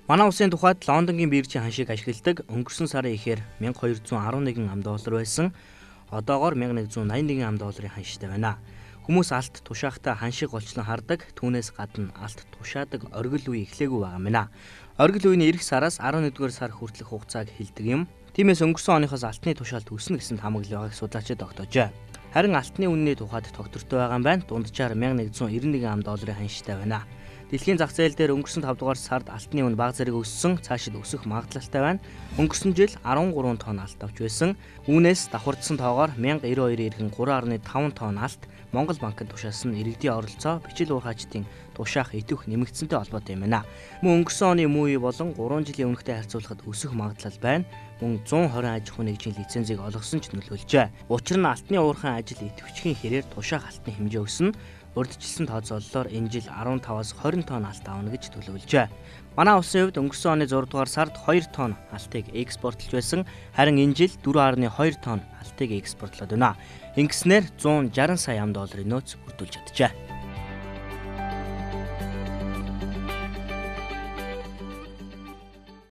Манай улсын тухайд Лондонгийн биржийн ханшийг ашигладаг өнгөрсөн сарын ихээр 1211 ам доллар байсан. Одоогоор 1181 ам долларын ханштай байна. Хүмүүс алт тушаахтай ханшиг голчлон хардаг. Түүнээс гадна алт тушаадаг оргил үе эхлээгүй байгаа мэнэ. Оргил үеийн эх сараас 11-р сар хүртэлх хугацааг хэлдэг юм. Тиймээс өнгөрсөн оныхоос алтны тушаалт өснө гэсэн хамааглал байгааг судлаачид тогтоожээ. Харин алтны үнэний тухайд тогтвортой байгаа юм байна. Дунджаар 1191 ам долларын ханштай байна. Дэлхийн зах зээл дээр өнгөрсөн 5 дугаар сард алтны үнэ бага зэрэг өссөн, цаашид өсөх магадлалтай байна. Өнгөрсөн жил 13 тонн алт авч байсан. Үүнээс давхардсан тоогоор 1092 эргэн 3.5 тонн алт Монгол банкнд тушаасан иргэдийн оролцоо бичил уур хаачдын тушаах итвэх нэмэгдсэнтэй холбоотой юм байна. Мөн өнгөрсөн оны муу үе болон 3 жилийн өмнөхтэй харьцуулахад өсөх магадлал байна. Мөн 120 аж ахуйн нэгжийн лицензийг олгосон ч нөлөөлжээ. Учир нь алтны уурхайн ажил итвэчгийн хэрээр тушаах алтны хэмжээ өснө. Урьдчилсан тооцооллоор энэ жил 15-аас 20 тонн алт авна гэж төлөвлөжээ. Манай улсын хувьд өнгөрсөн оны 6 дугаар сард 2 тонн алтыг экспортлж байсан. Харин энэ жил 4.2 тонн алтыг экспортлоод байна. Ингэснээр 160 сая ам долларын нөөц бүрдүүлж чаджээ.